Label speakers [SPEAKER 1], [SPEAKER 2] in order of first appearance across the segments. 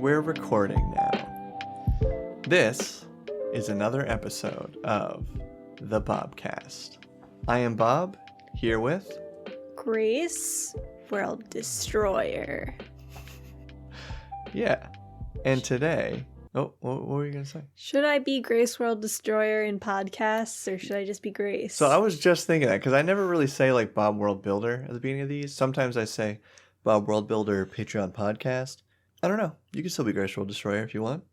[SPEAKER 1] we're recording now. This is another episode of the BOBCAST. I am Bob, here with
[SPEAKER 2] Grace, World Destroyer.
[SPEAKER 1] Yeah. And today... Oh, what were you going to say?
[SPEAKER 2] Should I be Grace, World Destroyer in podcasts, or should I just be Grace?
[SPEAKER 1] So I was just thinking that, because I never really say, like, Bob World Builder at the beginning of these. Sometimes I say Bob World Builder Patreon podcast. I don't know. You can still be Grace, World Destroyer if you want.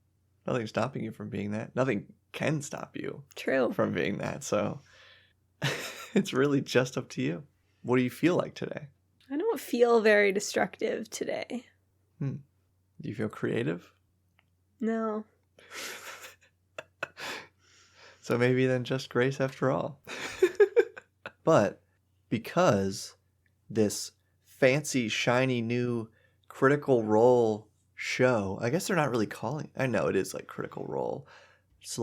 [SPEAKER 1] Nothing's stopping you from being that. Nothing can stop you
[SPEAKER 2] True.
[SPEAKER 1] from being that. So it's really just up to you. What do you feel like today?
[SPEAKER 2] I don't feel very destructive today.
[SPEAKER 1] Do you feel creative?
[SPEAKER 2] No.
[SPEAKER 1] So maybe then just Grace after all. But because this fancy, shiny new Critical Role show, I guess they're not really calling, I know it is like Critical Role /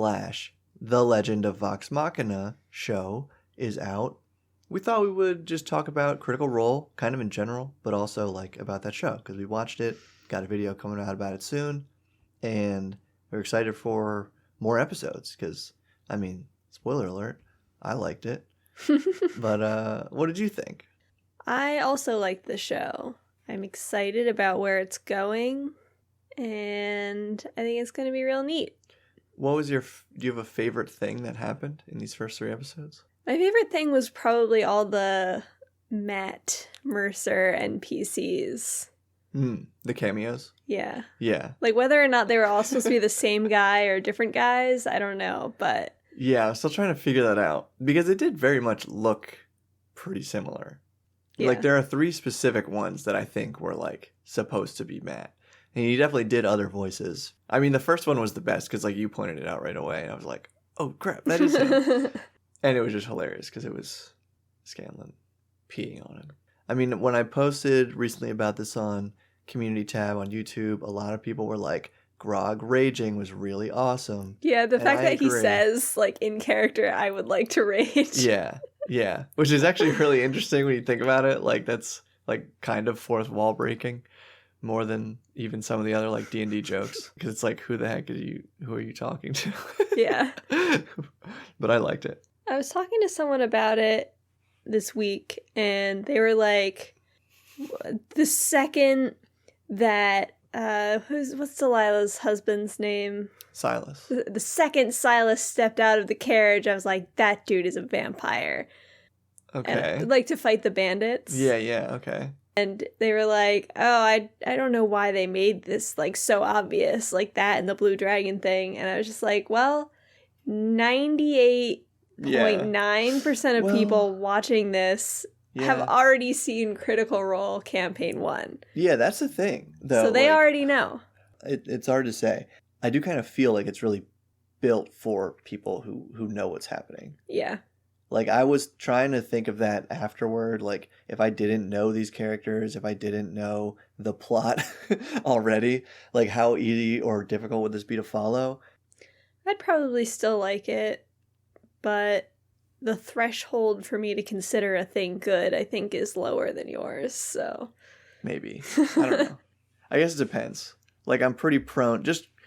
[SPEAKER 1] The Legend of Vox Machina show is out. We thought we would just talk about Critical Role kind of in general, but also like about that show because we watched it, got a video coming out about it soon. And we're excited for more episodes because, I mean, spoiler alert, I liked it. But what did you think?
[SPEAKER 2] I also like the show. I'm excited about where it's going, and I think it's going to be real neat.
[SPEAKER 1] What was do you have a favorite thing that happened in these first 3 episodes?
[SPEAKER 2] My favorite thing was probably all the Matt Mercer NPCs.
[SPEAKER 1] The cameos?
[SPEAKER 2] Yeah.
[SPEAKER 1] Yeah.
[SPEAKER 2] Like, whether or not they were all supposed to be the same guy or different guys, I don't know, but...
[SPEAKER 1] Yeah, I'm still trying to figure that out. Because it did very much look pretty similar.
[SPEAKER 2] Yeah.
[SPEAKER 1] Like, there are 3 specific ones that I think were, like, supposed to be Matt. And he definitely did other voices. I mean, the first one was the best, because, like, you pointed it out right away. And I was like, oh, crap, that is him. And it was just hilarious, because it was Scanlan peeing on him. I mean, when I posted recently about this on Community tab on YouTube, a lot of people were like, Grog raging was really awesome.
[SPEAKER 2] Yeah, the fact that he says, like, in character, I would like to rage.
[SPEAKER 1] Yeah. Which is actually really interesting when you think about it. Like, that's, like, kind of fourth wall breaking more than even some of the other, like, D&D jokes. Because it's like, who the heck who are you talking to?
[SPEAKER 2] Yeah.
[SPEAKER 1] But I liked it.
[SPEAKER 2] I was talking to someone about it this week, and they were like, the second that what's Delilah's husband's name?
[SPEAKER 1] Silas.
[SPEAKER 2] The second Silas stepped out of the carriage, I was like, that dude is a vampire.
[SPEAKER 1] Okay.
[SPEAKER 2] And, like, to fight the bandits.
[SPEAKER 1] Yeah, okay.
[SPEAKER 2] And they were like, oh, I don't know why they made this, like, so obvious, like that and the blue dragon thing. And I was just like, well, 98.9% of people watching this have already seen Critical Role Campaign 1.
[SPEAKER 1] Yeah, that's the thing, though.
[SPEAKER 2] So they already know.
[SPEAKER 1] It's hard to say. I do kind of feel like it's really built for people who know what's happening.
[SPEAKER 2] Yeah.
[SPEAKER 1] Like, I was trying to think of that afterward, like, if I didn't know these characters, if I didn't know the plot already, like, how easy or difficult would this be to follow?
[SPEAKER 2] I'd probably still like it, but the threshold for me to consider a thing good, I think, is lower than yours, so...
[SPEAKER 1] Maybe. I don't know. I guess it depends. Like, I'm pretty prone...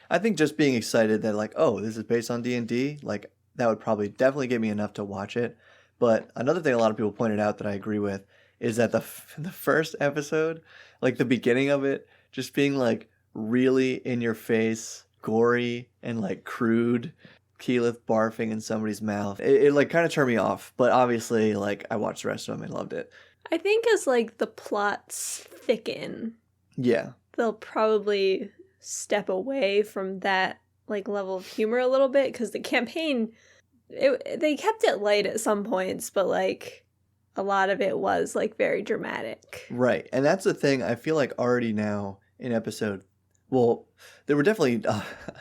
[SPEAKER 1] I think just being excited that, like, oh, this is based on D&D, like, that would probably definitely give me enough to watch it. But another thing a lot of people pointed out that I agree with is that the first episode, like, the beginning of it, just being, like, really in your face, gory, and, like, crude... Keyleth barfing in somebody's mouth. It like kind of turned me off, but obviously like I watched the rest of them and loved it.
[SPEAKER 2] I think as like the plots thicken, they'll probably step away from that like level of humor a little bit because the campaign, they kept it light at some points, but like a lot of it was like very dramatic.
[SPEAKER 1] Right, and that's the thing. I feel like already now in episode. Well, there were definitely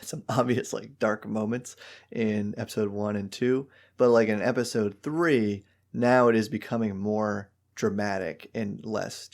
[SPEAKER 1] some obvious, like, dark moments in episode 1 and 2. But, like, in episode 3, now it is becoming more dramatic and less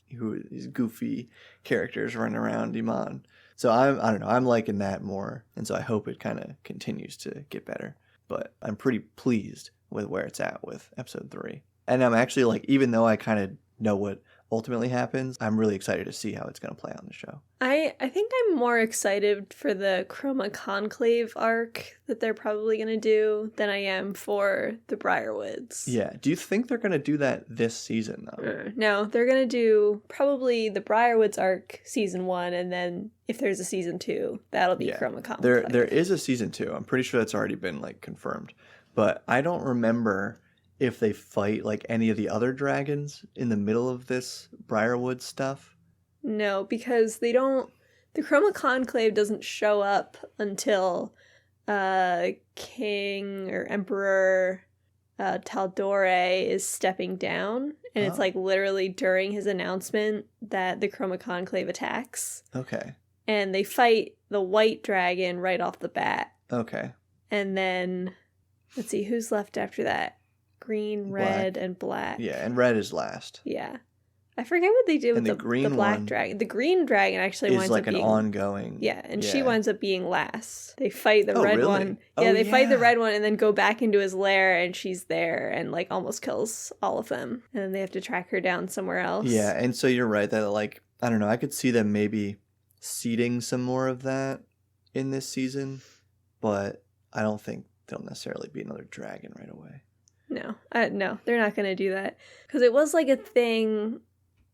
[SPEAKER 1] these goofy characters running around Iman. So, I don't know. I'm liking that more. And so I hope it kind of continues to get better. But I'm pretty pleased with where it's at with episode 3. And I'm actually, like, even though I kind of know what ultimately happens, I'm really excited to see how it's going to play out in the show.
[SPEAKER 2] I think I'm more excited for the Chroma Conclave arc that they're probably going to do than I am for the Briarwoods.
[SPEAKER 1] Yeah. Do you think they're going to do that this season, though?
[SPEAKER 2] No, they're going to do probably the Briarwoods arc season 1, and then if there's a season 2, that'll be Chroma Conclave.
[SPEAKER 1] There is a season 2. I'm pretty sure that's already been, like, confirmed. But I don't remember if they fight, like, any of the other dragons in the middle of this Briarwood stuff.
[SPEAKER 2] No, because they don't... The Chroma Conclave doesn't show up until King or Emperor Taldore is stepping down. And it's, like, literally during his announcement that the Chroma Conclave attacks.
[SPEAKER 1] Okay.
[SPEAKER 2] And they fight the white dragon right off the bat.
[SPEAKER 1] Okay.
[SPEAKER 2] And then, let's see, who's left after that? Green, red, and black.
[SPEAKER 1] Yeah, and red is last.
[SPEAKER 2] Yeah. I forget what they did with the black
[SPEAKER 1] one
[SPEAKER 2] dragon. The green dragon actually winds
[SPEAKER 1] up being...
[SPEAKER 2] Is like
[SPEAKER 1] an ongoing...
[SPEAKER 2] Yeah, and she winds up being last. They fight the red one. Yeah, they fight the red one and then go back into his lair, and she's there and, like, almost kills all of them. And then they have to track her down somewhere else.
[SPEAKER 1] Yeah, and so you're right that, like, I don't know, I could see them maybe seeding some more of that in this season, but I don't think there'll necessarily be another dragon right away.
[SPEAKER 2] No, they're not going to do that. Because it was like a thing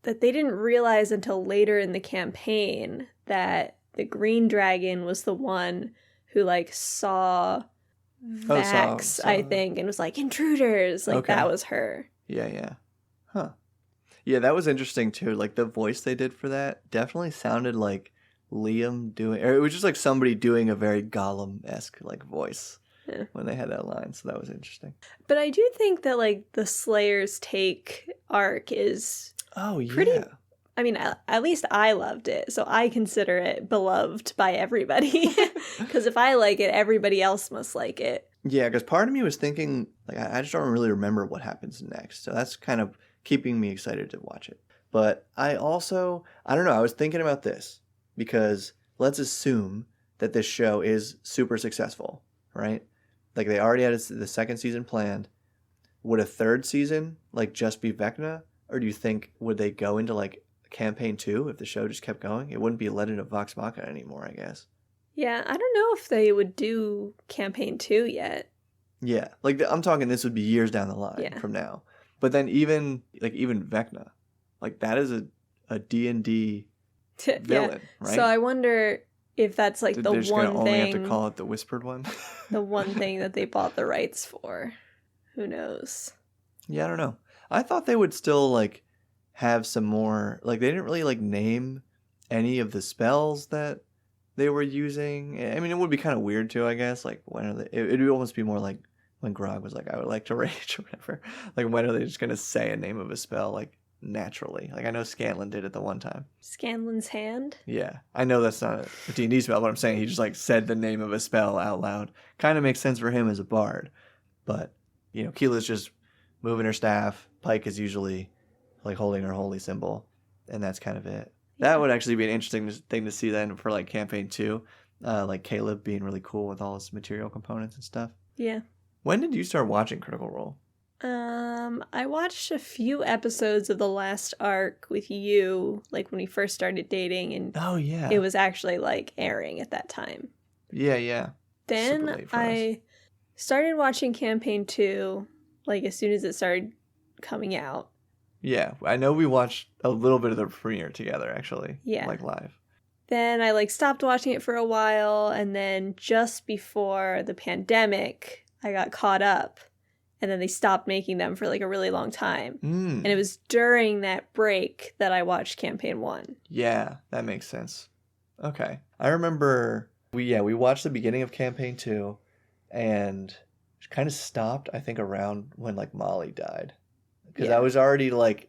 [SPEAKER 2] that they didn't realize until later in the campaign that the green dragon was the one who, like, saw Vax, I think, and was like, intruders. Like, that was her.
[SPEAKER 1] Yeah. Huh. Yeah, that was interesting, too. Like, the voice they did for that definitely sounded like Liam doing... Or it was just like somebody doing a very Gollum-esque, like, voice. Yeah. When they had that line, so that was interesting.
[SPEAKER 2] But I do think that, like, the Slayer's Take arc is pretty... I mean, at least I loved it, so I consider it beloved by everybody. Because if I like it, everybody else must like it.
[SPEAKER 1] Yeah, because part of me was thinking, like, I just don't really remember what happens next, so that's kind of keeping me excited to watch it. But I also, I don't know, I was thinking about this, because let's assume that this show is super successful, right? Like, they already had the second season planned. Would a third season, like, just be Vecna? Or do you think, would they go into, like, campaign 2 if the show just kept going? It wouldn't be Legend of Vox Machina anymore, I guess.
[SPEAKER 2] Yeah, I don't know if they would do campaign 2 yet.
[SPEAKER 1] Yeah, like, I'm talking this would be years down the line from now. But then even Vecna, like, that is a D&D villain, right?
[SPEAKER 2] So I wonder... if that's, like, the one thing... They're just going to only
[SPEAKER 1] have to call it the Whispered One?
[SPEAKER 2] The one thing that they bought the rights for. Who knows?
[SPEAKER 1] Yeah, I don't know. I thought they would still, like, have some more... Like, they didn't really, like, name any of the spells that they were using. I mean, it would be kind of weird, too, I guess. Like, when are they... It would almost be more like when Grog was like, I would like to rage or whatever. Like, when are they just going to say a name of a spell, like, naturally? Like, I know Scanlan did it the one time.
[SPEAKER 2] Scanlan's Hand?
[SPEAKER 1] Yeah. I know that's not a D&D spell, but I'm saying he just, like, said the name of a spell out loud. Kind of makes sense for him as a bard. But, you know, Keela's just moving her staff. Pike is usually, like, holding her holy symbol. And that's kind of it. Yeah. That would actually be an interesting thing to see then for, like, campaign 2. Like, Caleb being really cool with all his material components and stuff.
[SPEAKER 2] Yeah.
[SPEAKER 1] When did you start watching Critical Role?
[SPEAKER 2] I watched a few episodes of the last arc with you, like, when we first started dating, and it was actually, like, airing at that time.
[SPEAKER 1] Yeah.
[SPEAKER 2] Then I started watching campaign 2, like, as soon as it started coming out.
[SPEAKER 1] Yeah, I know we watched a little bit of the premiere together, actually.
[SPEAKER 2] Yeah.
[SPEAKER 1] Like, live.
[SPEAKER 2] Then I, like, stopped watching it for a while, and then just before the pandemic, I got caught up. And then they stopped making them for, like, a really long time. And it was during that break that I watched campaign 1.
[SPEAKER 1] Yeah, that makes sense. Okay. I remember we watched the beginning of campaign 2 and kind of stopped, I think, around when, like, Molly died. Because I was already like,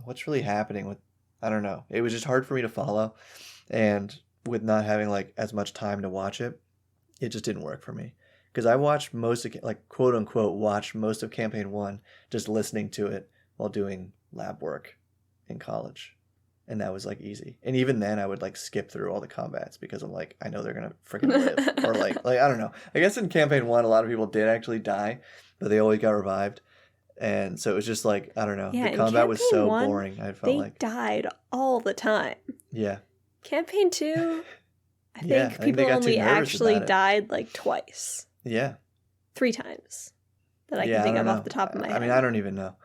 [SPEAKER 1] what's really happening with, I don't know. It was just hard for me to follow. And with not having, like, as much time to watch it, it just didn't work for me. Because I watched most of, like, quote unquote, watched most of campaign 1 just listening to it while doing lab work in college. And that was, like, easy. And even then I would, like, skip through all the combats because I'm like, I know they're going to freaking live. Or like, I don't know. I guess in campaign 1, a lot of people did actually die, but they always got revived. And so it was just like, I don't know.
[SPEAKER 2] Yeah,
[SPEAKER 1] the combat was so
[SPEAKER 2] 1,
[SPEAKER 1] boring, I felt
[SPEAKER 2] they
[SPEAKER 1] like.
[SPEAKER 2] died all the time.
[SPEAKER 1] Yeah.
[SPEAKER 2] Campaign 2, I
[SPEAKER 1] Yeah,
[SPEAKER 2] think
[SPEAKER 1] I think they
[SPEAKER 2] people
[SPEAKER 1] got too
[SPEAKER 2] only
[SPEAKER 1] nervous
[SPEAKER 2] actually
[SPEAKER 1] about it.
[SPEAKER 2] died like twice.
[SPEAKER 1] Yeah.
[SPEAKER 2] 3 times that I
[SPEAKER 1] Yeah,
[SPEAKER 2] can think
[SPEAKER 1] I
[SPEAKER 2] of
[SPEAKER 1] don't
[SPEAKER 2] off
[SPEAKER 1] know.
[SPEAKER 2] the top of my head.
[SPEAKER 1] I mean, I don't even know.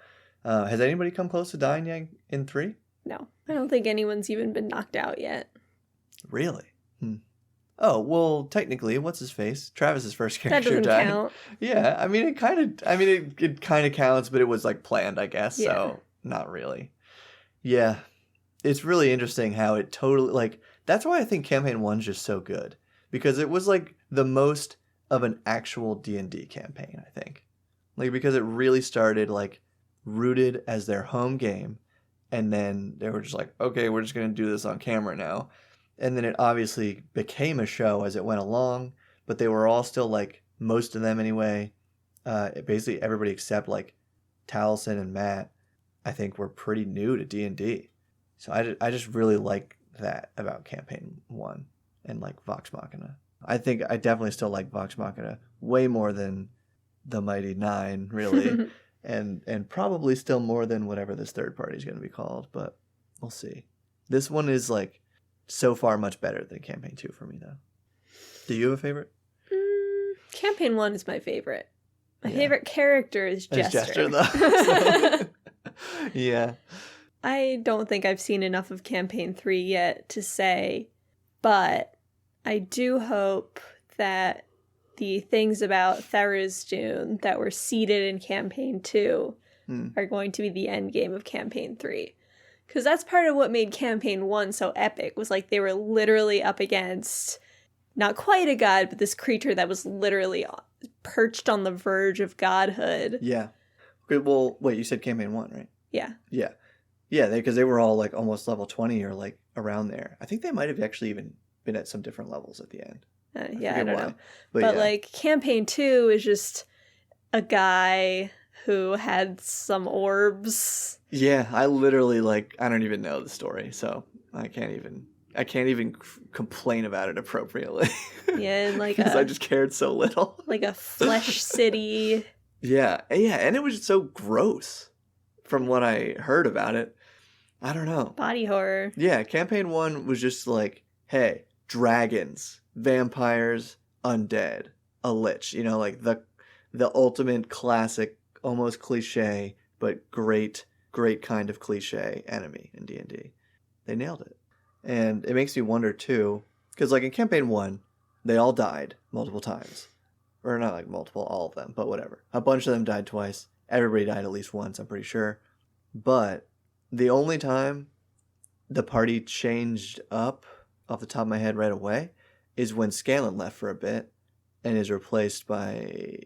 [SPEAKER 1] Has anybody come close to dying yet in 3?
[SPEAKER 2] No, I don't think anyone's even been knocked out yet.
[SPEAKER 1] Really? Oh, well, technically, what's his face? Travis's first character
[SPEAKER 2] That doesn't
[SPEAKER 1] died.
[SPEAKER 2] count.
[SPEAKER 1] Yeah, I mean, it kind of counts, but it was like planned, I guess.
[SPEAKER 2] Yeah.
[SPEAKER 1] So not really. Yeah, it's really interesting how it totally like. That's why I think campaign 1's just so good, because it was like the most of an actual D&D campaign. I think, like, because it really started like rooted as their home game, and then they were just like, okay, we're just gonna do this on camera now. And then it obviously became a show as it went along, but they were all still like, most of them anyway, basically everybody except like Taliesin and Matt, I think were pretty new to D&D. So I just really like that about campaign 1 and like Vox Machina. I think I definitely still like Vox Machina way more than the Mighty 9, really, and probably still more than whatever this third party is going to be called, but we'll see. This one is like so far much better than campaign 2 for me, though. Do you have a favorite?
[SPEAKER 2] Campaign 1 is my favorite. My favorite character is Jester.
[SPEAKER 1] Jester, though. Yeah.
[SPEAKER 2] I don't think I've seen enough of campaign 3 yet to say, but I do hope that the things about Tharizdun that were seeded in campaign 2 are going to be the end game of campaign 3. Because that's part of what made campaign 1 so epic, was like they were literally up against not quite a god, but this creature that was literally perched on the verge of godhood.
[SPEAKER 1] Yeah. Okay, well, wait, you said campaign 1, right?
[SPEAKER 2] Yeah.
[SPEAKER 1] Yeah. Yeah, because they were all like almost level 20 or like around there. I think they might have actually even been at some different levels at the end.
[SPEAKER 2] I don't know.
[SPEAKER 1] But
[SPEAKER 2] yeah.
[SPEAKER 1] like
[SPEAKER 2] campaign 2 is just a guy who had some orbs.
[SPEAKER 1] Yeah, I literally I don't even know the story, so I can't even complain about it appropriately.
[SPEAKER 2] Yeah, and
[SPEAKER 1] because I just cared so little.
[SPEAKER 2] Like a flesh city.
[SPEAKER 1] Yeah, and it was just so gross from what I heard about it. I don't know.
[SPEAKER 2] Body horror.
[SPEAKER 1] Yeah, campaign 1 was just like, hey, dragons, vampires, undead, a lich, like the ultimate classic, almost cliche, but great kind of cliche enemy in D&D. They nailed it. And it makes me wonder too, because like in campaign 1, they all died multiple times. Or not like multiple, all of them, but whatever. A bunch of them died twice. Everybody died at least once, I'm pretty sure. But the only time the party changed up, off the top of my head right away, is when Scanlan left for a bit and is replaced by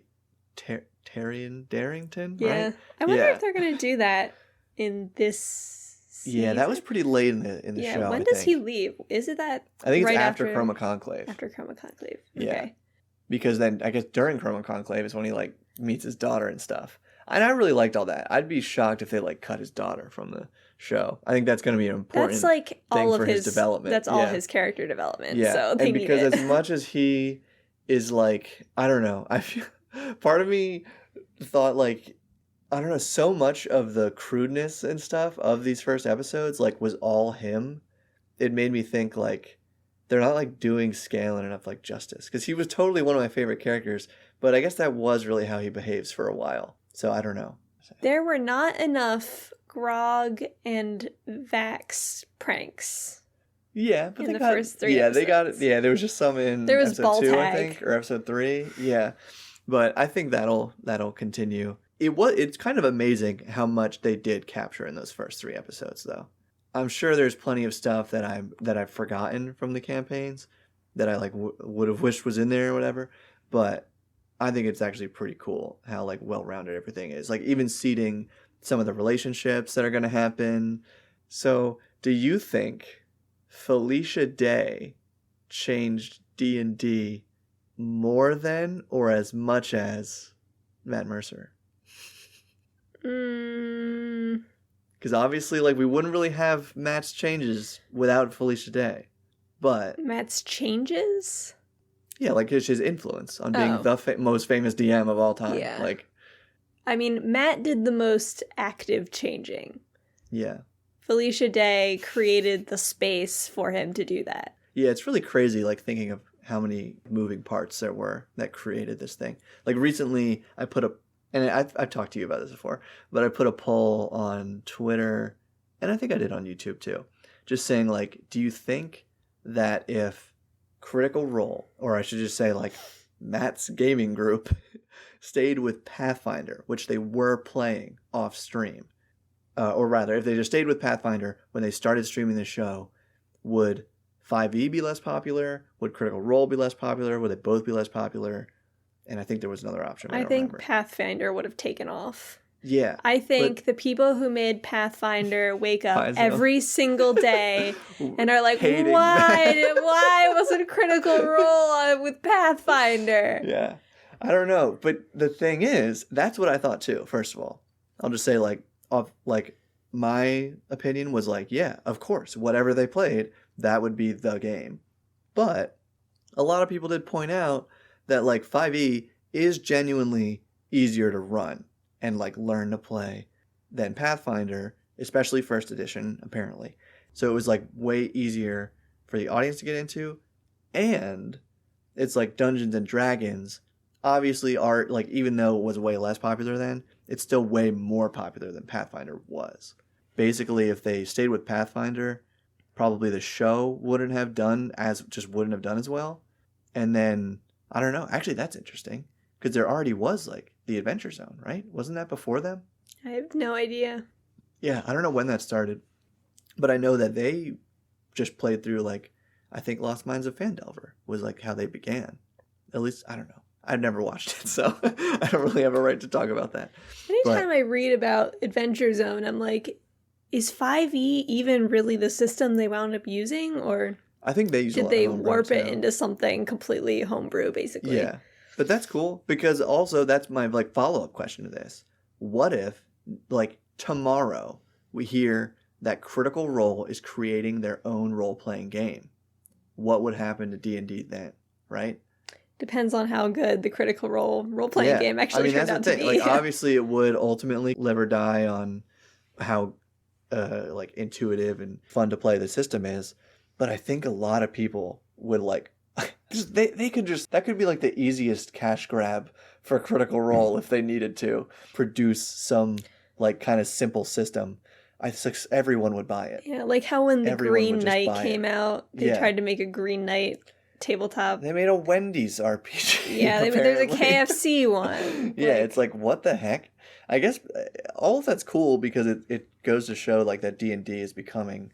[SPEAKER 1] Taryon Darrington,
[SPEAKER 2] yeah.
[SPEAKER 1] right?
[SPEAKER 2] I wonder if they're going to do that in this season.
[SPEAKER 1] Yeah, that was pretty late in the show.
[SPEAKER 2] When does he leave? Is it that
[SPEAKER 1] I think
[SPEAKER 2] right
[SPEAKER 1] it's after Chroma Conclave.
[SPEAKER 2] After Chroma Conclave.
[SPEAKER 1] Yeah.
[SPEAKER 2] Okay.
[SPEAKER 1] Because then, I guess during Chroma Conclave is when he, meets his daughter and stuff. And I really liked all that. I'd be shocked if they, cut his daughter from the show. I think that's going to be an important
[SPEAKER 2] thing all of
[SPEAKER 1] his development.
[SPEAKER 2] That's all his character development.
[SPEAKER 1] Yeah,
[SPEAKER 2] so they
[SPEAKER 1] and because
[SPEAKER 2] need it.
[SPEAKER 1] as much as he is, I don't know, I feel, part of me thought, I don't know, so much of the crudeness and stuff of these first episodes, was all him. It made me think, they're not, doing Scanlan enough, justice. Because he was totally one of my favorite characters, but I guess that was really how he behaves for a while. So I don't know.
[SPEAKER 2] There were not enough Grog and Vax pranks.
[SPEAKER 1] Yeah, but
[SPEAKER 2] in the first 3
[SPEAKER 1] episodes.
[SPEAKER 2] they
[SPEAKER 1] got it. Yeah, there was just some in
[SPEAKER 2] there was
[SPEAKER 1] episode 2,
[SPEAKER 2] tag.
[SPEAKER 1] I think, or episode 3. Yeah, but I think that'll continue. It's kind of amazing how much they did capture in those first 3 episodes, though. I'm sure there's plenty of stuff that I've forgotten from the campaigns that I would have wished was in there or whatever, but I think it's actually pretty cool how well-rounded everything is. Even seeding some of the relationships that are going to happen. So, do you think Felicia Day changed D&D more than or as much as Matt Mercer? Because obviously, we wouldn't really have Matt's changes without Felicia Day. But
[SPEAKER 2] Matt's changes?
[SPEAKER 1] Yeah, his influence on being the most famous DM of all time.
[SPEAKER 2] Yeah. I mean, Matt did the most active changing.
[SPEAKER 1] Yeah.
[SPEAKER 2] Felicia Day created the space for him to do that.
[SPEAKER 1] Yeah, it's really crazy, like, thinking of how many moving parts there were that created this thing. Like, recently, I put a... And I've talked to you about this before, but I put a poll on Twitter, and I think I did on YouTube, too. Just saying, like, do you think that if Critical Role, or I should just say, like, Matt's gaming group, stayed with Pathfinder, which they were playing off stream, or rather, if they just stayed with Pathfinder when they started streaming the show, would 5e be less popular? Would Critical Role be less popular? Would they both be less popular? And I think there was another option.
[SPEAKER 2] I think Pathfinder would have taken off.
[SPEAKER 1] Yeah.
[SPEAKER 2] I think the people who made Pathfinder wake up every single day and are like, why wasn't Critical Role with Pathfinder?
[SPEAKER 1] Yeah. I don't know. But the thing is, that's what I thought too, first of all. I'll just say, like, my opinion was like, yeah, of course, whatever they played, that would be the game. But a lot of people did point out that, like, 5e is genuinely easier to run and, like, learn to play than Pathfinder, especially first edition, apparently. So it was, like, way easier for the audience to get into. And it's like Dungeons and Dragons obviously are, like, even though it was way less popular then, it's still way more popular than Pathfinder was. Basically, if they stayed with Pathfinder, probably the show wouldn't have done as well. And then, I don't know. Actually, that's interesting. Because there already was, like, the Adventure Zone, right? Wasn't that before them?
[SPEAKER 2] I have no idea.
[SPEAKER 1] Yeah, I don't know when that started. But I know that they just played through, like, I think Lost Mines of Phandelver was, like, how they began. At least, I don't know. I've never watched it, so I don't really have a right to talk about that.
[SPEAKER 2] Anytime I read about Adventure Zone, I'm like, is 5e even really the system they wound up using? Or
[SPEAKER 1] I think they
[SPEAKER 2] did they warp it into something completely homebrew, basically?
[SPEAKER 1] Yeah. But that's cool, because also that's my, like, follow-up question to this. What if, like, tomorrow we hear that Critical Role is creating their own role-playing game? What would happen to D&D then, right?
[SPEAKER 2] Depends on how good the Critical Role role-playing game actually turned out to be.
[SPEAKER 1] Like, obviously it would ultimately live or die on how like, intuitive and fun to play the system is. But I think a lot of people would, like, that could be, like, the easiest cash grab for Critical Role if they needed to produce some, like, kind of simple system. Everyone would buy it.
[SPEAKER 2] Yeah, like how when the Green Knight came out, they tried to make a Green Knight tabletop.
[SPEAKER 1] They made a Wendy's RPG.
[SPEAKER 2] Yeah, there's a KFC one.
[SPEAKER 1] Yeah, it's like, what the heck? I guess all of that's cool because it goes to show, like, that D&D is becoming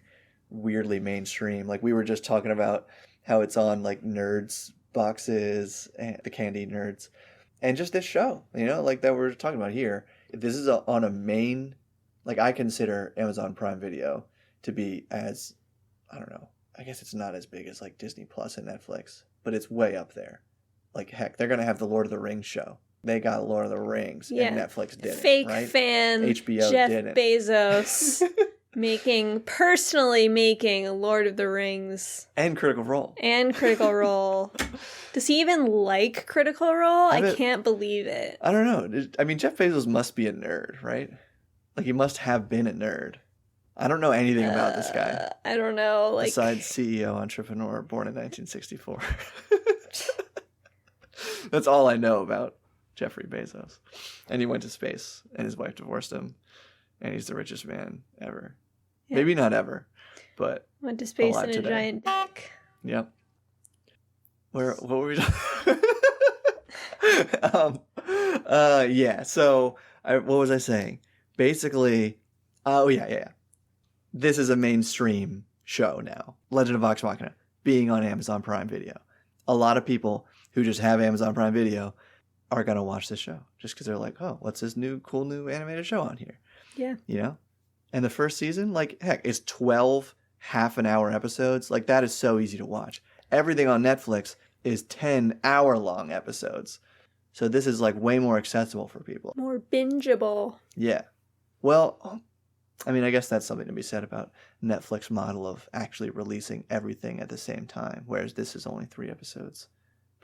[SPEAKER 1] weirdly mainstream. Like, we were just talking about how it's on, like, nerds boxes, and the candy nerds, and just this show, you know, like, that we're talking about here. This is on a main, like, I consider Amazon Prime Video to be as, I don't know, I guess it's not as big as, like, Disney Plus and Netflix, but it's way up there. Like, heck, they're going to have the Lord of the Rings show. They got Lord of the Rings, and Netflix did
[SPEAKER 2] Fake
[SPEAKER 1] it, right?
[SPEAKER 2] fan
[SPEAKER 1] HBO
[SPEAKER 2] Jeff
[SPEAKER 1] didn't.
[SPEAKER 2] Bezos personally making Lord of the Rings.
[SPEAKER 1] And Critical Role.
[SPEAKER 2] Does he even like Critical Role? I can't believe it.
[SPEAKER 1] I don't know. I mean, Jeff Bezos must be a nerd, right? Like, he must have been a nerd. I don't know anything about this guy.
[SPEAKER 2] I don't know. Like,
[SPEAKER 1] besides CEO, entrepreneur, born in 1964. That's all I know about Jeffery Bezos. And he went to space, and his wife divorced him, and he's the richest man ever. Yeah. Maybe not ever, but
[SPEAKER 2] went to space in a giant dick.
[SPEAKER 1] Yep. What were we talking? Yeah. So, what was I saying? Basically, yeah. This is a mainstream show now. Legend of Vox Machina being on Amazon Prime Video. A lot of people who just have Amazon Prime Video are going to watch this show just because they're like, oh, what's this cool new animated show on here?
[SPEAKER 2] Yeah.
[SPEAKER 1] You know? And the first season, like, heck, is 12 half-an-hour episodes. Like, that is so easy to watch. Everything on Netflix is 10-hour-long episodes. So this is, like, way more accessible for people.
[SPEAKER 2] More bingeable.
[SPEAKER 1] Yeah. Well, I mean, I guess that's something to be said about Netflix model of actually releasing everything at the same time, whereas this is only 3 episodes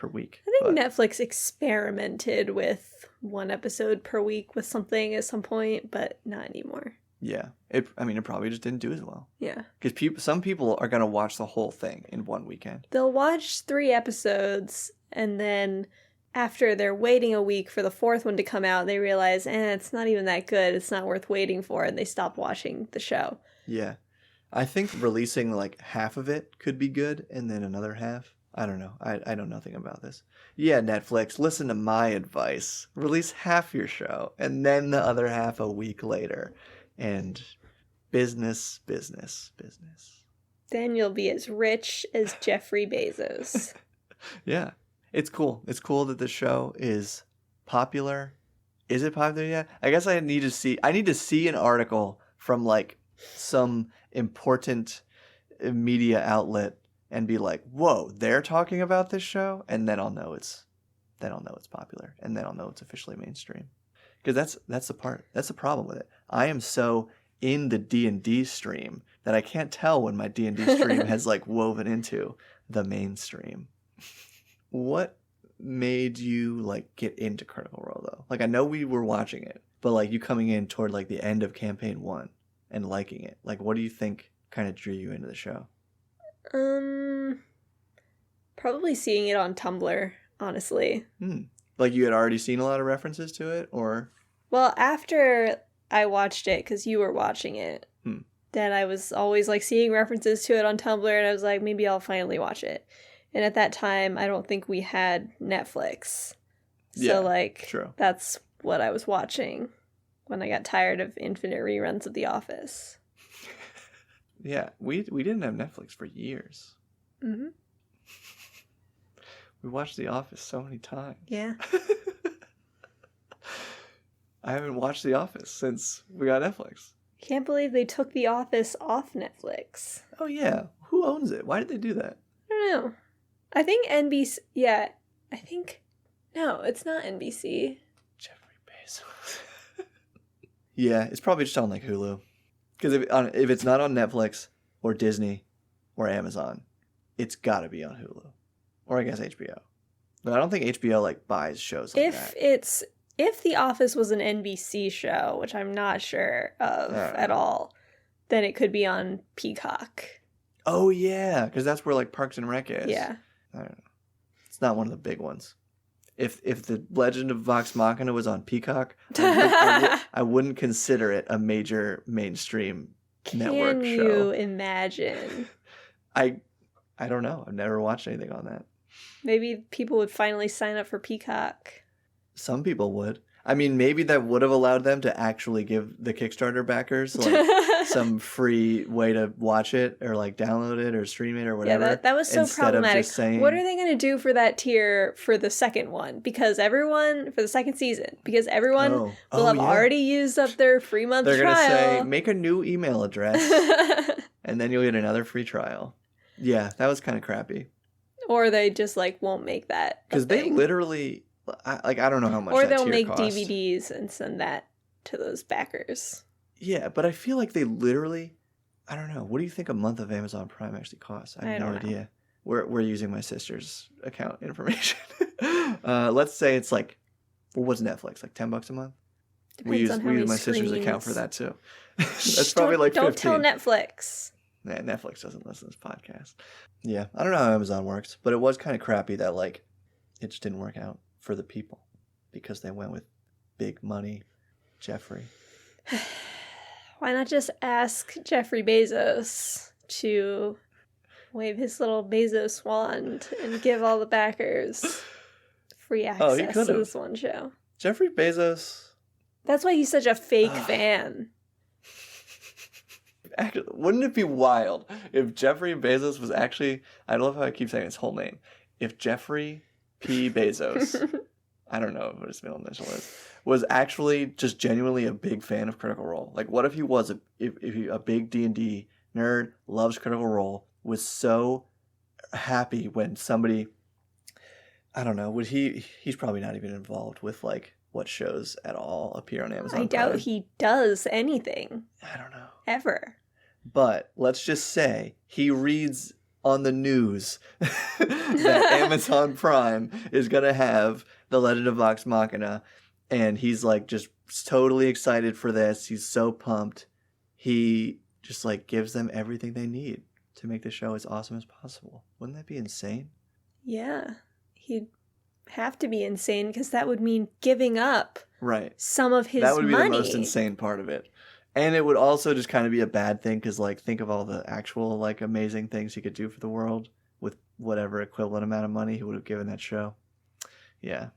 [SPEAKER 1] per week.
[SPEAKER 2] I think Netflix experimented with 1 episode per week with something at some point, but not anymore.
[SPEAKER 1] Yeah. It probably just didn't do as well.
[SPEAKER 2] Yeah.
[SPEAKER 1] Because some people are going to watch the whole thing in one weekend.
[SPEAKER 2] They'll watch 3 episodes, and then after they're waiting a week for the 4th one to come out, they realize, it's not even that good. It's not worth waiting for, and they stop watching the show.
[SPEAKER 1] Yeah. I think releasing like half of it could be good, and then another half. I don't know. I know nothing about this. Yeah, Netflix, listen to my advice. Release half your show, and then the other half a week later. And business.
[SPEAKER 2] Then you'll be as rich as Jeffrey Bezos.
[SPEAKER 1] Yeah. It's cool. It's cool that the show is popular. Is it popular yet? I guess I need to see an article from like some important media outlet and be like, whoa, they're talking about this show? And then I'll know it's popular. And then I'll know it's officially mainstream. Because that's the problem with it. I am so in the D&D stream that I can't tell when my D&D stream has like woven into the mainstream. What made you like get into Critical Role though? Like I know we were watching it, but like you coming in toward like the end of campaign 1 and liking it. Like what do you think kind of drew you into the show?
[SPEAKER 2] Probably seeing it on Tumblr, honestly.
[SPEAKER 1] Like you had already seen a lot of references to it, or?
[SPEAKER 2] Well, after I watched it, because you were watching it, then I was always like seeing references to it on Tumblr, and I was like, maybe I'll finally watch it. And at that time, I don't think we had Netflix. So
[SPEAKER 1] true.
[SPEAKER 2] That's what I was watching when I got tired of infinite reruns of The Office.
[SPEAKER 1] Yeah, we didn't have Netflix for years.
[SPEAKER 2] Mm-hmm.
[SPEAKER 1] We watched The Office so many times.
[SPEAKER 2] Yeah.
[SPEAKER 1] I haven't watched The Office since we got Netflix.
[SPEAKER 2] Can't believe they took The Office off Netflix.
[SPEAKER 1] Oh, yeah. Who owns it? Why did they do that?
[SPEAKER 2] I don't know. I think NBC... Yeah. No, it's not NBC.
[SPEAKER 1] Jeffery Bezos. Yeah, it's probably just on like Hulu. Because if it's not on Netflix or Disney or Amazon, it's got to be on Hulu. Or I guess HBO. But I don't think HBO like buys shows like that.
[SPEAKER 2] If The Office was an NBC show, which I'm not sure of at all, then it could be on Peacock.
[SPEAKER 1] Oh yeah, because that's where like Parks and Rec is.
[SPEAKER 2] Yeah.
[SPEAKER 1] I don't know. It's not one of the big ones. If the Legend of Vox Machina was on Peacock, I wouldn't consider it a major mainstream network show.
[SPEAKER 2] Can you imagine?
[SPEAKER 1] I don't know. I've never watched anything on that.
[SPEAKER 2] Maybe people would finally sign up for Peacock.
[SPEAKER 1] Some people would. I mean, maybe that would have allowed them to actually give the Kickstarter backers like some free way to watch it or like download it or stream it or whatever.
[SPEAKER 2] Yeah, that was so problematic. What are they going to do for that tier for the second one? For the second season, because everyone will have already used up their free month trial.
[SPEAKER 1] They're going to say, make a new email address and then you'll get another free trial. Yeah, that was kind of crappy.
[SPEAKER 2] Or they just like won't make that.
[SPEAKER 1] Because they literally... I don't know how much
[SPEAKER 2] or
[SPEAKER 1] that
[SPEAKER 2] they'll make
[SPEAKER 1] costs.
[SPEAKER 2] DVDs and send that to those backers.
[SPEAKER 1] Yeah, but I feel like they literally... I don't know. What do you think a month of Amazon Prime actually costs? I have no idea. We're using my sister's account information. Let's say it's like... Well, what's Netflix? Like $10 a month?
[SPEAKER 2] Depends on how many
[SPEAKER 1] we use my
[SPEAKER 2] screens.
[SPEAKER 1] sister's account for that too. That's probably like 15.
[SPEAKER 2] Don't tell Netflix.
[SPEAKER 1] Nah, Netflix doesn't listen to this podcast. Yeah, I don't know how Amazon works, but it was kind of crappy that like it just didn't work out for the people because they went with big money Jeffrey.
[SPEAKER 2] Why not just ask Jeffrey Bezos to wave his little Bezos wand and give all the backers free access to this one show?
[SPEAKER 1] Jeffrey Bezos.
[SPEAKER 2] That's why he's such a fake fan.
[SPEAKER 1] Actually, wouldn't it be wild if Jeffrey Bezos was actually... I love how I keep saying his whole name. If Jeffrey P. Bezos, I don't know what his middle initial is, was actually just genuinely a big fan of Critical Role. Like, what if he was a big D&D nerd, loves Critical Role, was so happy when somebody... I don't know. He's probably not even involved with, like, what shows at all appear on Amazon
[SPEAKER 2] I doubt he does anything.
[SPEAKER 1] I don't know.
[SPEAKER 2] Ever.
[SPEAKER 1] But let's just say he reads on the news that Amazon Prime is going to have The Legend of Vox Machina. And he's like just totally excited for this. He's so pumped. He just like gives them everything they need to make the show as awesome as possible. Wouldn't that be insane?
[SPEAKER 2] Yeah. He'd have to be insane because that would mean giving up some of his money. That would be the most
[SPEAKER 1] insane part of it. And it would also just kind of be a bad thing because, like, think of all the actual, like, amazing things he could do for the world with whatever equivalent amount of money he would have given that show. Yeah.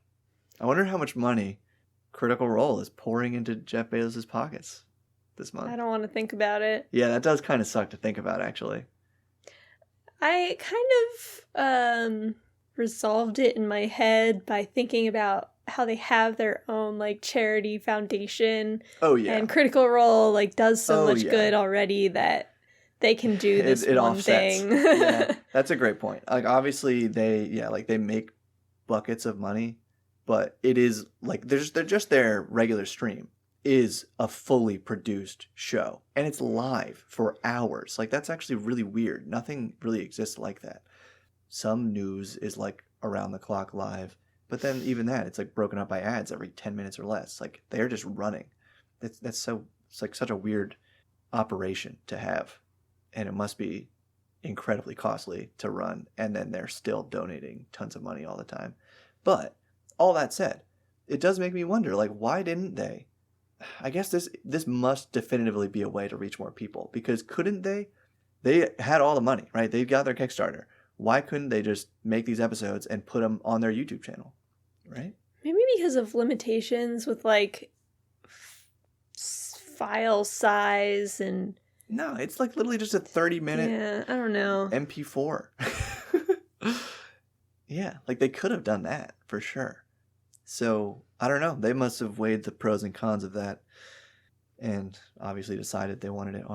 [SPEAKER 1] I wonder how much money Critical Role is pouring into Jeff Bezos' pockets this month.
[SPEAKER 2] I don't want to think about it.
[SPEAKER 1] Yeah, that does kind of suck to think about, actually.
[SPEAKER 2] I kind of resolved it in my head by thinking about how they have their own like charity foundation.
[SPEAKER 1] Oh yeah.
[SPEAKER 2] And Critical Role like does so much good already that they can do this one
[SPEAKER 1] offsets.
[SPEAKER 2] thing.
[SPEAKER 1] Yeah, that's a great point. Like obviously they make buckets of money, but it is like they're just their regular stream is a fully produced show and it's live for hours. Like that's actually really weird. Nothing really exists like that. Some news is like around the clock live. But then even that, it's like broken up by ads every 10 minutes or less. Like they're just running. It's like such a weird operation to have. And it must be incredibly costly to run. And then they're still donating tons of money all the time. But all that said, it does make me wonder, like, why didn't they? I guess this must definitively be a way to reach more people. Because couldn't they? They had all the money, right? They got their Kickstarter. Why couldn't they just make these episodes and put them on their YouTube channel, right?
[SPEAKER 2] Maybe because of limitations with, like, file size and...
[SPEAKER 1] No, it's, like, literally just a 30-minute...
[SPEAKER 2] Yeah, I don't know.
[SPEAKER 1] MP4. Yeah, like, they could have done that, for sure. So, I don't know. They must have weighed the pros and cons of that and obviously decided they wanted it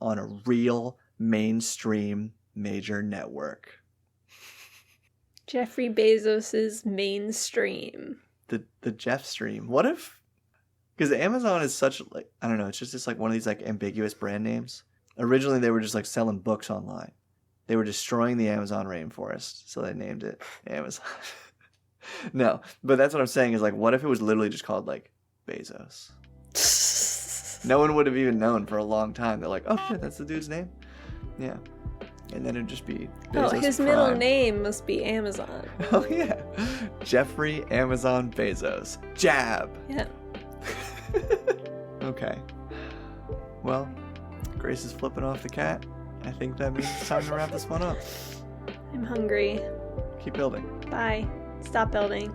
[SPEAKER 1] on a real mainstream major network.
[SPEAKER 2] Jeffrey Bezos's mainstream.
[SPEAKER 1] The Jeff stream. What if? Because Amazon is such like I don't know. It's just like one of these like ambiguous brand names. Originally, they were just like selling books online. They were destroying the Amazon rainforest, so they named it Amazon. No, but that's what I'm saying is like, what if it was literally just called like Bezos? No one would have even known for a long time. They're like, oh shit, that's the dude's name. Yeah. And then it'd just be Bezos
[SPEAKER 2] his
[SPEAKER 1] Prime.
[SPEAKER 2] middle name must be Amazon.
[SPEAKER 1] Oh, yeah. Jeffrey Amazon Bezos. Jab.
[SPEAKER 2] Yeah.
[SPEAKER 1] Okay. Well, Grace is flipping off the cat. I think that means it's time to wrap this one up.
[SPEAKER 2] I'm hungry.
[SPEAKER 1] Keep building.
[SPEAKER 2] Bye. Stop building.